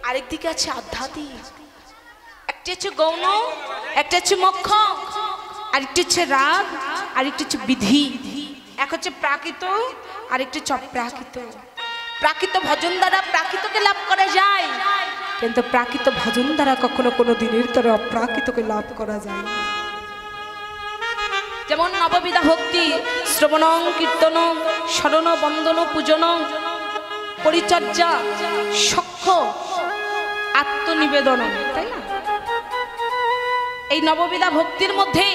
আরেকদিকে আছে আধ্যাত্মিক। একটা হচ্ছে গৌণ, একটা হচ্ছে মোক্ষ, আরেকটি হচ্ছে রাগ, আরেকটি হচ্ছে বিধি। এক হচ্ছে প্রাকৃত, আরেকটি হচ্ছে অপ্রাকৃত। প্রাকৃত ভজন দ্বারা প্রাকৃতকে লাভ করা যায়, কিন্তু প্রাকৃত ভজন দ্বারা কখনো কোনো দিনের তরে অপ্রাকৃতকে লাভ করা যায় না। যেমন নববিধা ভক্তি, শ্রবণং কীর্তনং স্মরণ বন্দন পূজনং পরিচর্যা সখ্য আত্মনিবেদন, তাই না? এই নববিধা ভক্তির মধ্যে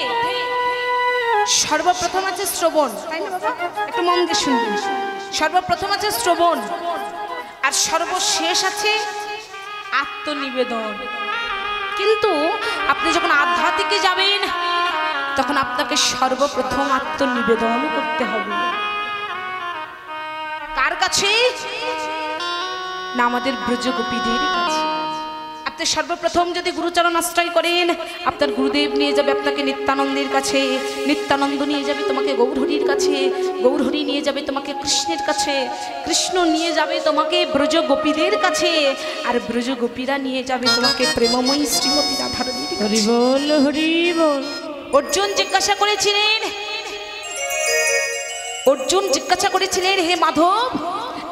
সর্বপ্রথম আছে শ্রবণ, তাই না বাবা? একটু মন দিয়ে শুনবেন। সর্বপ্রথম আছে শ্রবণ, আর সর্বশেষ আছে আত্মনিবেদন। কিন্তু আপনি যখন আধ্যাত্মিকে যাবেন তখন আপনাকে সর্বপ্রথম আত্মনিবেদন করতে হবে। কার কাছে? না, আমাদের ব্রজগোপীদের কাছে। আপনি সর্বপ্রথম যদি গুরুচরণ আশ্রয় করেন, আপনার গুরুদেব নিয়ে যাবে আপনাকে নিত্যানন্দের কাছে, নিত্যানন্দ নিয়ে যাবে তোমাকে গৌরহরির কাছে, গৌরহরি নিয়ে যাবে তোমাকে কৃষ্ণের কাছে, কৃষ্ণ নিয়ে যাবে তোমাকে ব্রজগোপীদের কাছে, আর ব্রজগোপীরা নিয়ে যাবে তোমাকে প্রেমময়ী শ্রীমতী রাধারানীর কাছে। হরি বল, হরি বল। অর্জুন জিজ্ঞাসা করেছিলেন, হে মাধব,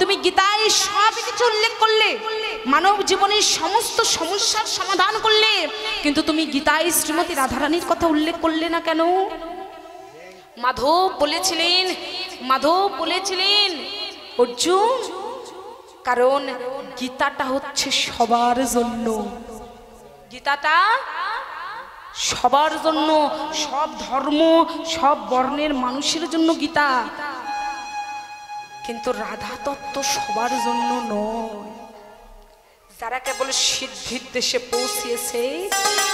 তুমি গীতায় সব কিছু উল্লেখ করলে, মানব জীবনের সমস্ত সমস্যার সমাধান করলে, কিন্তু তুমি গীতায় শ্রীমতী রাধারানীর কথা উল্লেখ করলে না কেন? মাধব বলেছিলেন অর্জুন, কারণ গীতাটা হচ্ছে সবার জন্য। গীতাটা সবার জন্য, সব ধর্ম সব বর্ণের মানুষের জন্য গীতা, কিন্তু রাধা তত্ত্ব সবার জন্য নয়। যারা কেবল সিদ্ধির দেশে পৌঁছিয়েছে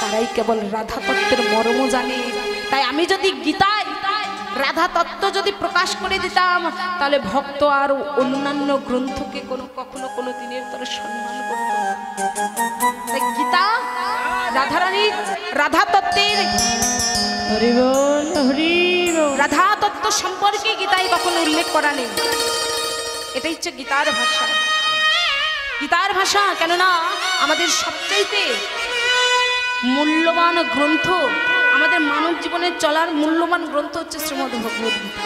তারাই কেবল রাধা তত্ত্বের মর্ম জানে। তাই আমি যদি গীতায় রাধা তত্ত্ব যদি প্রকাশ করে দিতাম, তাহলে ভক্ত আর অন্যান্য গ্রন্থকে কখনো কোনো দিনের তরে সম্মান করত না। তাই গীতা রাধারানী রাধা তত্ত্বের রাধা তত্ত্ব সম্পর্কে গীতায় কখনো উল্লেখ করা নেই। এটাই হচ্ছে গীতার ভাষা। গীতার ভাষা কেননা আমাদের সবচাইতে মূল্যবান গ্রন্থ, আমাদের মানব জীবনের চলার মূল্যবান গ্রন্থ হচ্ছে শ্রীমদ্ ভগবদ গীতা,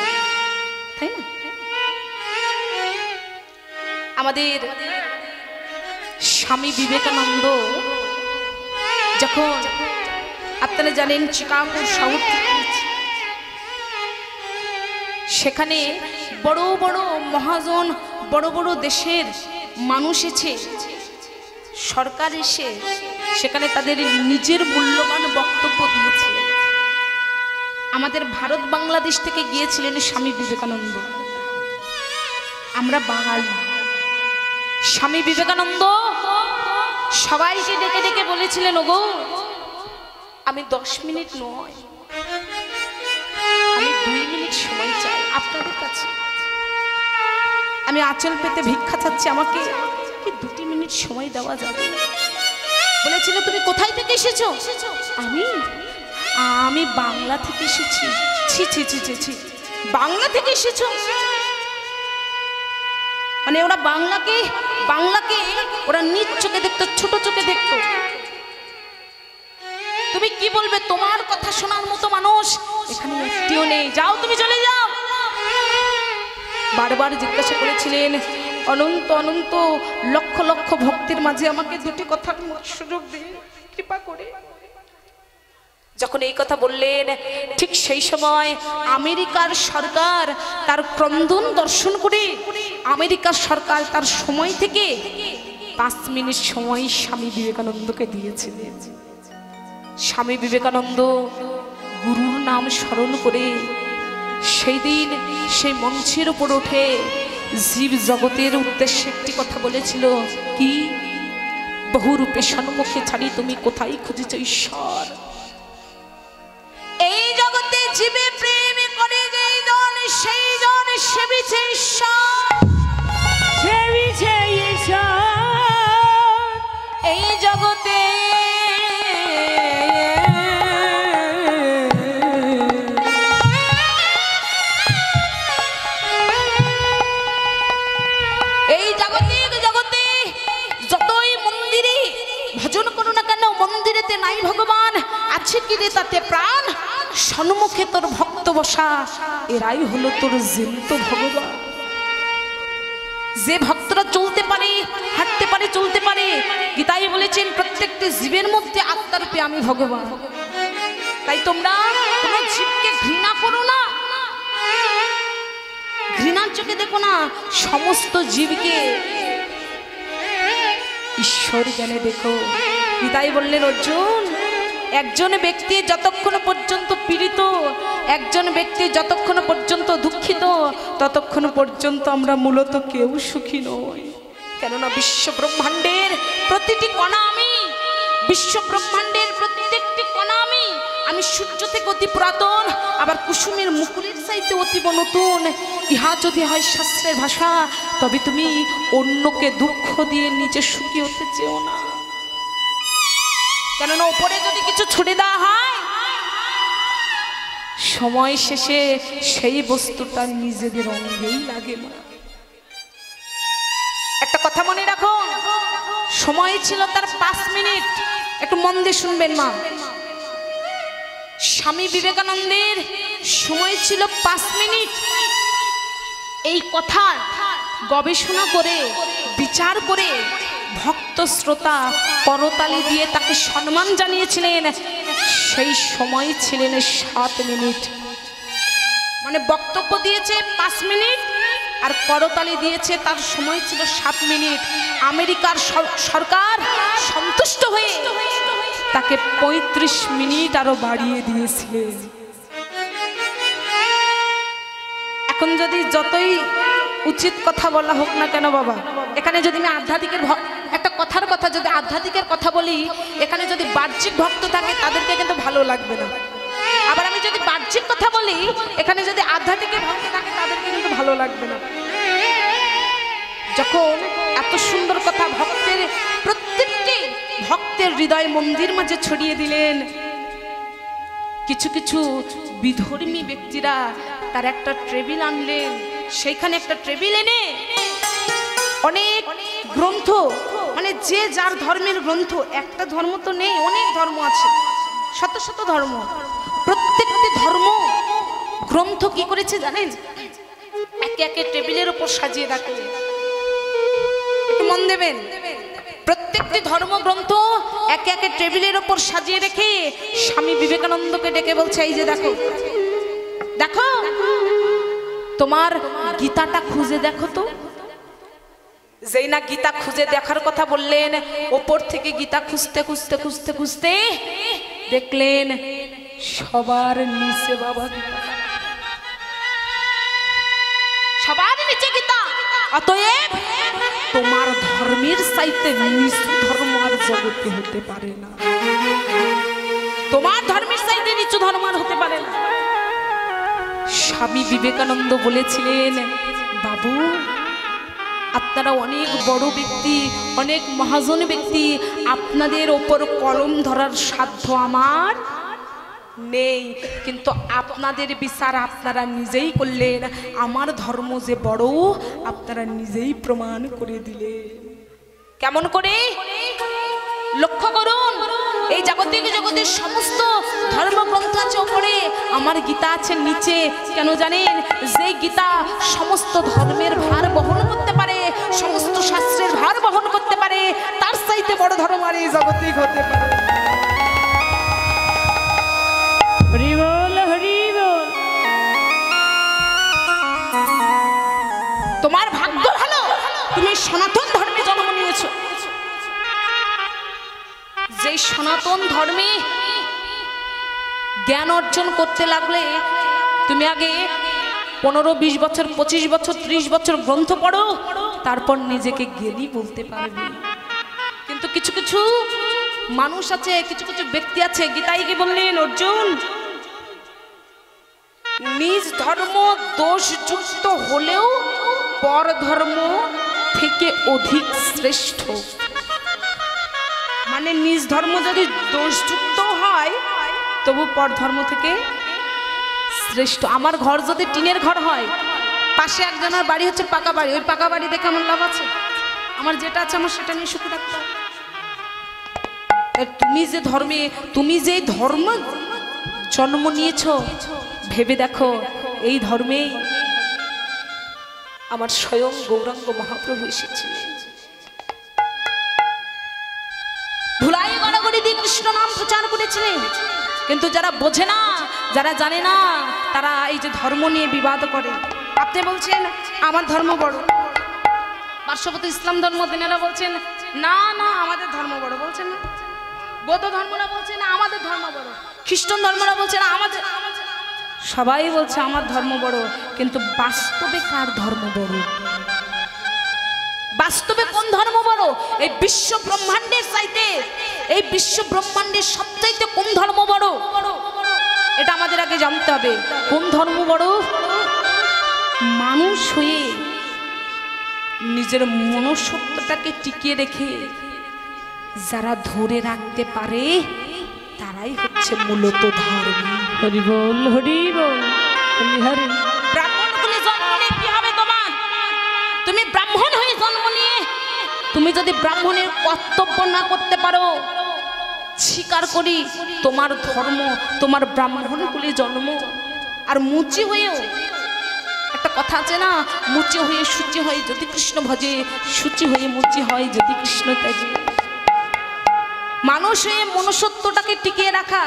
তাই না? আমাদের স্বামী বিবেকানন্দ যখন, আপনারা জানেন, চিকাগো শহর থেকে, সেখানে বড় বড় মহাজন, বড় বড় দেশের মানুষ এসে, সরকার এসে সেখানে তাদের নিজের মূল্যবান বক্তব্য দিয়েছে। আমাদের ভারত বাংলাদেশ থেকে গিয়েছিলেন স্বামী বিবেকানন্দ। আমরা বাঙালি। স্বামী বিবেকানন্দ সবাইকে ডেকে ডেকে বলেছিলেন, ওগো, আমি 10 মিনিট নয়, আমি 2 মিনিট সময় চাই আপনাদের কাছে। আমি আঁচল পেতে ভিক্ষা চাচ্ছি, আমাকে কি 2 মিনিট সময় দেওয়া যাবে? বলেছিল, তুমি কোথায় থেকে এসেছো? আমি বাংলা থেকে এসেছি। ছি ছি ছি ছি ছি, বাংলা থেকে এসেছো? মানে ওরা বাংলাকে ওরা নিজ চোখে দেখতো, ছোট চোখে দেখতো। তুমি কি বলবে? তোমার কথা শোনার মতো মানুষ এখানে একটিও নেই, যাও, তুমি চলে যাও। বারবার জিজ্ঞাসা করেছিলেন, অনন্ত অনন্ত লক্ষ লক্ষ ভক্তের মাঝে আমাকে 2টি কথার সুযোগ দিন কৃপা করে। যখন এই কথা বললেন, ঠিক সেই সময় আমেরিকার সরকার তার ক্রন্দন দর্শন করে, আমেরিকার সরকার তার সময় থেকে 5 মিনিট সময় স্বামী বিবেকানন্দকে দিয়েছিলেন। স্বামী বিবেকানন্দ গুরুর নাম স্মরণ করে সেই দিন সেই মঞ্চের উপর উঠে জীব জগতের উদ্দেশ্যে একটি কথা বলেছিল, কি? বহুরূপে সন্মুখে ছাড়ি তুমি কোথায় খুঁজেছ ঈশ্বর? এই জগতে জীবে প্রেম করে যেই জন, সেই জন সেবিছে ঈশ্বর, সেবিছে ঈশ্বর। এই জগতে যতই মন্দিরে বলতে নাই ভগবান, আছে কি রে তাতে প্রাণ, সন্মুখে তোর ভক্ত বসা, এরাই হলো তোর জ্যান্ত ভগবান। যে ভক্তরা চলতে পারে, হাঁটতে পারে, চলতে পারে, গীতায় বলেছেন প্রত্যেকটি জীবের মধ্যে আত্মার রূপে আমি ভগবান। তাই তোমরা কোনো জীবকে ঘৃণা করো না, ঘৃণার চোখে দেখো না, সমস্ত জীবকে ঈশ্বর জ্ঞানে দেখো। গীতায় বললেন অর্জুন, একজন ব্যক্তি যতক্ষণ পর্যন্ত পীড়িত, একজন ব্যক্তি যতক্ষণ পর্যন্ত দুঃখিত, ততক্ষণ পর্যন্ত আমরা মূলত কেউ সুখী নই। কেননা বিশ্ব ব্রহ্মাণ্ডের প্রতিটি কণা আমি, বিশ্ব ব্রহ্মাণ্ডের প্রত্যেকটি কণা আমি। আমি সূর্য থেকে অতি পুরাতন, আবার কুসুমের মুকুলের চাইতে অতীব নতুন। ইহা যদি হয় শাস্ত্রের ভাষা, তবে তুমি অন্যকে দুঃখ দিয়ে নিজে সুখী হতে চেও না। কেননা উপরে যদি কিছু ছুড়ে দেওয়া হয়, সময় শেষে সেই বস্তুটা নিজেদের অঙ্গেই লাগে না। একটা কথা মনে রাখো, সময় ছিল তার 5 মিনিট। একটু মন দিয়ে শুনবেন মা। স্বামী বিবেকানন্দের সময় ছিল 5 মিনিট। এই কথা গবেষণা করে, বিচার করে ভক্ত শ্রোতা করতালি দিয়ে তাকে সম্মান জানিয়েছিলেন। সেই সময় ছিলেন 7 মিনিট। মানে বক্তব্য দিয়েছে 5 মিনিট আর করতালি দিয়েছে, তার সময় ছিল 7 মিনিট। আমেরিকার সরকার সন্তুষ্ট হয়ে তাকে 35 মিনিট আরো বাড়িয়ে দিয়েছিলেন। এখন যদি যতই উচিত কথা বলা হোক না কেন বাবা, এখানে যদি আমি আধ্যাত্মিকের একটা কথার কথা যদি আধ্যাত্মিকের কথা বলি, এখানে যদি বাহ্যিক ভক্ত থাকে তাদেরকে কিন্তু ভালো লাগবে না। আবার আমি যদি বাহ্যিক কথা বলি, এখানে যদি আধ্যাত্মিকের ভক্ত থাকে তাদেরকে কিন্তু ভালো লাগবে না। যখন এত সুন্দর কথা ভক্তের, প্রত্যেকটি ভক্তের হৃদয় মন্দির মাঝে ছড়িয়ে দিলেন, কিছু কিছু বিধর্মী ব্যক্তিরা তার একটা টেবিল আনলেন। সেইখানে একটা টেবিল এনে অনেক গ্রন্থ, মানে যে যার ধর্মের গ্রন্থ, একটা ধর্ম তো নেই, অনেক ধর্ম আছে, শত শত ধর্ম। প্রত্যেকটি ধর্ম গ্রন্থ কি করেছে জানেন? একে একে টেবিলের উপর সাজিয়ে রাখলেন। একটু মন দেবেন, প্রত্যেকটি ধর্মগ্রন্থ একে একে টেবিলের উপর সাজিয়ে রেখে স্বামী বিবেকানন্দকে ডেকে বলছে, এই যে দেখো, দেখো তোমার গীতাটা খুঁজে দেখো তো। যেই না গীতা খুঁজে দেখার কথা বললেন, ওপর থেকে গীতা খুঁজতে খুঁজতে খুঁজতে খুঁজতে দেখলেন সবার নিচে বাবা গীতা, সবার নিচে গীতা। অতএব তোমার ধর্মের চাইতে নিচু ধর্ম আর জগতে হতে পারে না, তোমার ধর্মের চাইতে নিচু ধর্ম আর হতে পারে না। স্বামী বিবেকানন্দ বলেছিলেন, বাবু আপনারা অনেক বড় ব্যক্তি, অনেক মহাজন ব্যক্তি, আপনাদের ওপর কলম ধরার সাধ্য আমার নেই, কিন্তু আপনাদের বিচার আপনারা নিজেই করলেন। আমার ধর্ম যে বড় আপনারা নিজেই প্রমাণ করে দিলেন। কেমন করে? লক্ষ্য করুন, এই জাগতিক জগতের সমস্ত ধর্মগ্রন্থ আছে ওপরে, আমার গীতা আছে নিচে। কেন জানেন? যে গীতা সমস্ত ধর্মের ভার বহন করতে পারে, সমস্ত শাস্ত্রের ভার বহন করতে পারে, তার চাইতে বড় ধর্ম আর এই জাগতিক হতে পারে। হরি বল, হরি বল। তোমার ভাগ্য ভালো, তুমি সনাতন ধর্মে জন্ম নিয়েছো। যে সনাতন ধর্মে জ্ঞান অর্জন করতে লাগলে তুমি আগে 15-20 বছর, 25 বছর, 30 বছর গ্রন্থ পড়ো, তারপর নিজেকে জ্ঞানী বলতে পারবে। কিন্তু কিছু কিছু মানুষ আছে, কিছু কিছু ব্যক্তি আছে, গীতায় কি বললেন অর্জুন? নিজ ধর্ম দোষযুক্ত হলেও পর ধর্ম থেকে অধিক শ্রেষ্ঠ। মানে নিজ ধর্ম যদি দোষযুক্ত হয় তবু পর ধর্ম থেকে শ্রেষ্ঠ। আমার ঘর যদি টিনের ঘর হয়, পাশে একজনের বাড়ি হচ্ছে পাকা বাড়ি, ওই পাকা বাড়ি দেখে আমার লাভ আছে? আমার যেটা আছে আমার সেটা নিয়ে সুখে থাকতে হবে। তুমি যে ধর্মে, তুমি যে ধর্ম জন্ম নিয়েছ, ভেবে দেখো এই ধর্মে আমার স্বয়ং গৌরাঙ্গ মহাপ্রভু এসেছিলেন। ধুলাই গড়াগড়ি দিয়ে কৃষ্ণ নাম প্রচার করেছিলেন। কিন্তু যারা বোঝে না, যারা জানে না, তারা এই যে ধর্ম নিয়ে বিবাদ করে। আপনি বলছেন আমার ধর্ম বড়, পার্শ্ববর্তী ইসলাম ধর্ম তিনারা বলছেন না না আমাদের ধর্ম বড়, বলছেন না। বৌদ্ধ ধর্মরা বলছে না আমাদের ধর্ম বড়, খ্রিস্টান ধর্মরা বলছে না আমাদের, সবাই বলছে আমার ধর্ম বড়। কিন্তু বাস্তবে কার ধর্ম বড়? বাস্তবে কোন ধর্ম বড়? এই বিশ্ব ব্রহ্মাণ্ডের চাইতে, এই বিশ্ব ব্রহ্মাণ্ডের সবচাইতে কোন ধর্ম বড়? এটা আমাদের আগে জানতে হবে। কোন ধর্ম বড়? মানুষ হয়ে নিজের মনুষ্যত্বটাকে টিকিয়ে রেখে যারা ধরে রাখতে পারে তারাই হচ্ছে মূলত ধর্ম। হরি বল, হরি বল, হরি হরি। ব্রাহ্মণ কুলে জন্ম নিয়ে কি হবে তোমার? তুমি ব্রাহ্মণ হয়ে জন্ম নিয়ে তুমি যদি ব্রাহ্মণের কর্তব্য না করতে পারো, স্বীকার করি তোমার ধর্ম, তোমার ব্রাহ্মণ কুলে জন্ম। আর মুচি হয়েও একটা কথা আছে না, মুচি হয়ে সূচি হয় যদি কৃষ্ণ ভজে, সূচি হয়ে মুচি হয় যদি কৃষ্ণ ত্যাজে। মানুষ হয়ে মনুষ্যত্বটাকে টিকিয়ে রাখা,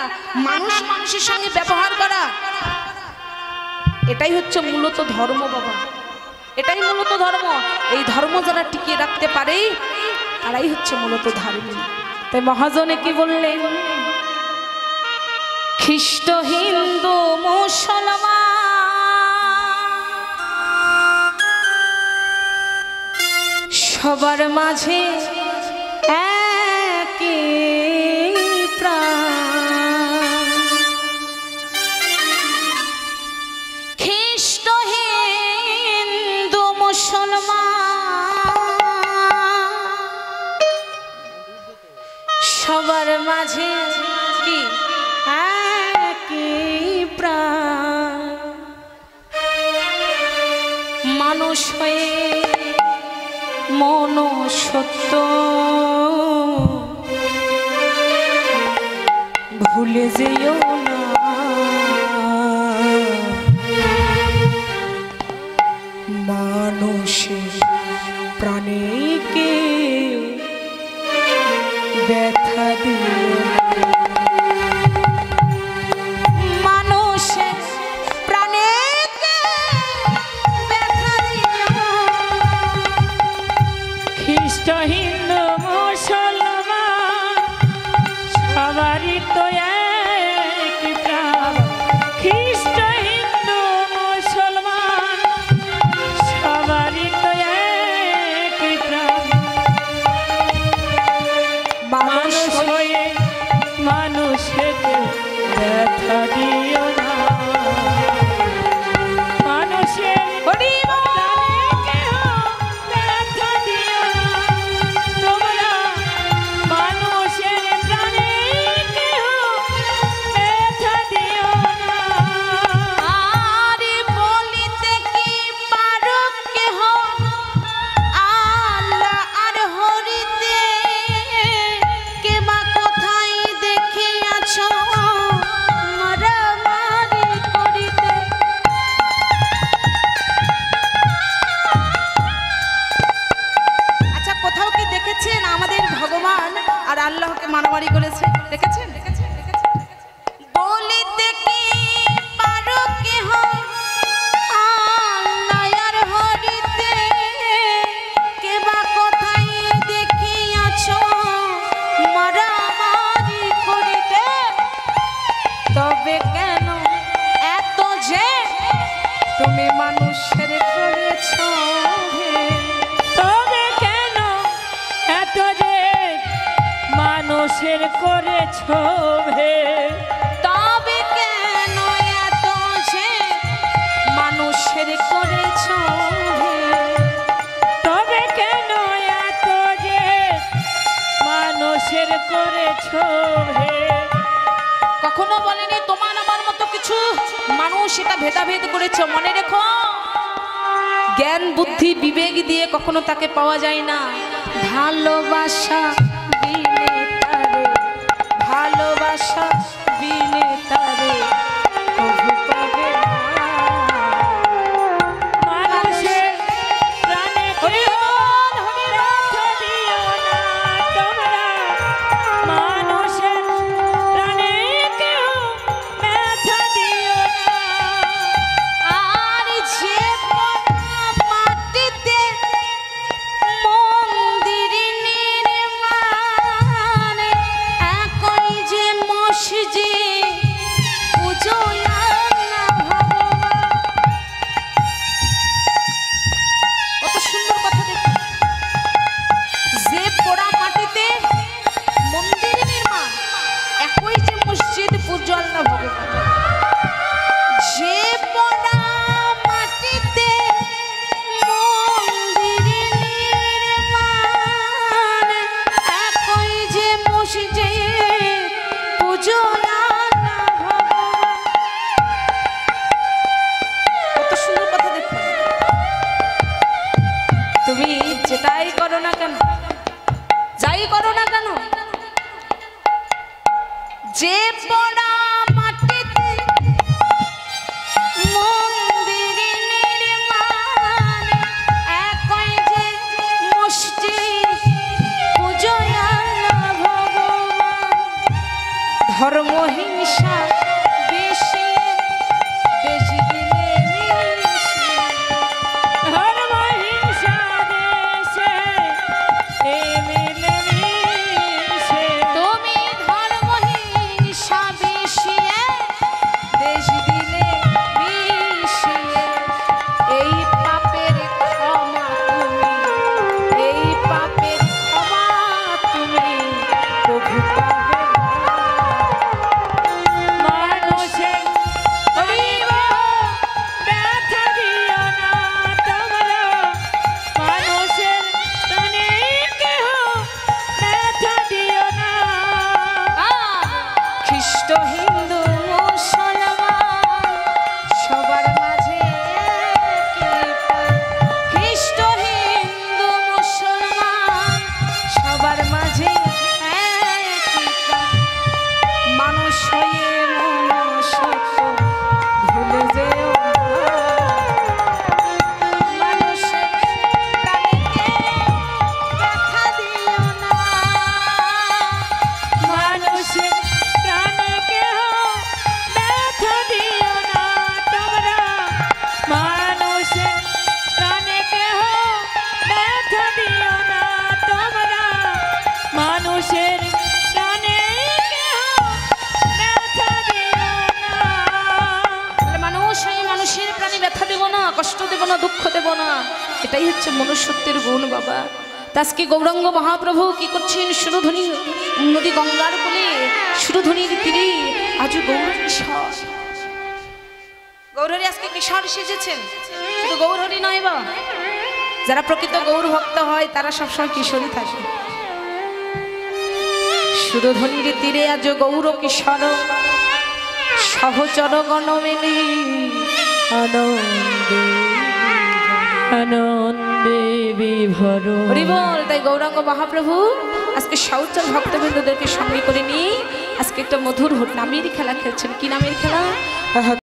মানুষ মানুষের সঙ্গে ব্যবহার করা, এটাই হচ্ছে মূলত ধর্ম বাবা, এটাই মূলত ধর্ম। এই ধর্ম যারা টিকিয়ে রাখতে পারে তারাই হচ্ছে মূলত ধর্ম। তাই মহাজনে কি বললেন? খ্রিস্ট হিন্দু মুসলমান সবার মাঝে একই প্রাণ। খ্রিস্ট হিন্দু মুসলমান সবার মাঝে কি একই প্রাণ। মানুষ হয়ে মনুষ্যত্ব ভুলে যেও না, মানুষের প্রাণীকে ব্যথা দিও না। মানুষের প্রাণীকে ব্যথা দিও না। খ্রিস্ট হিন্দু মুসলমান সবারই তো এক প্রাণ। খ্রিস্ট হিন্দু মুসলমান সবারই তো এক প্রাণ। মানুষ হয়ে মানুষের ব্যথা দিও না। মানুষের আল্লাহকে মারামারি করেছে, দেখেছেন? বলিতে কি পারো কেহ আল্লাহর হরিতে, কেবা কোথায় দেখিয়াছ মারামারি করিতে? তবে কেন এত যে তুমি মানুষের করেছ? তবে কেন এত যে মানুষের করেছ ভে? তবে কেন এত যে মানুষের করেছ ভে? তবে কেন এত যে মানুষের করেছ ভে? কখনো বলেনি তোমার আমার মতো কিছু মানুষ এটা ভেদাভেদ করেছ। মনে রেখো, জ্ঞান বুদ্ধি বিবেক দিয়ে কখনো তাকে পাওয়া যায় না। ভালোবাসা দিলে তারে করো না কেন? যে পড়া মাটিতে মন্দির নির্মাণ, একই যে মসজিদ পূজয় ভগবান। ধর্ম হিংসা বেশি, দেশ দিলে মিশি। ধর্ম হিংসা দেশে এই মিলেমিশে। তুমি ধর্ম হিংসা বেশিয়ে, দেশ দিলে মিশিয়ে। এই পাপের ক্ষমা তুমি, এই পাপের ক্ষমা তুমি প্রভু পাবে। মানুষের হরিব ব্যথা দিও না তোমরা, মানুষের প্রাণে কেহ ব্যথা দিও না। খ্রিস্ট হিন্দু মুসলমান সবার মাঝে একই প্রাণ। খ্রিস্ট হিন্দু মুসলমান সবার মাঝে একই প্রাণ। মানুষ হয়ে মনুষ্যত্ব ভুলে যেও না। মানুষের প্রাণীকে ব্যথা দিও না। মানুষের প্রাণে কেহ ব্যথা দিও না তোমরা, মানুষের প্রাণে কেহ ব্যথা দিও না তোমরা, মানুষের প্রাণে কেহ ব্যথা দিও না। তাহলে মানুষ হয়ে মানুষের প্রাণে ব্যথা দেব না, কষ্ট দেব না, দুঃখ দেব না। এটাই হচ্ছে মনুষ্যত্বের গুণ বাবা। তা আজকে গৌরাঙ্গ মহাপ্রভু কি করছেন? সুরধনী নদী গঙ্গার কোলে, সুরধনীর তীরে আজ গৌরকিশোর, গৌরহরি আজকে কিশোর সেজেছেন। শুধু গৌরহরি নয় বা, যারা প্রকৃত গৌর ভক্ত হয় তারা সবসময় কিশোরী থাকে। সুরধনীর তীরে আজ গৌর কিশোর, সহচর গণ মেলে আনন্দে আনন্দে বিভোর। হরি বল। তাই গৌরাঙ্গ মহাপ্রভু আজকে সহচর ভক্তবৃন্দদেরকে সঙ্গে করে নিয়ে আজকে একটা মধুর নামের খেলা খেলছেন। কি নামের খেলা?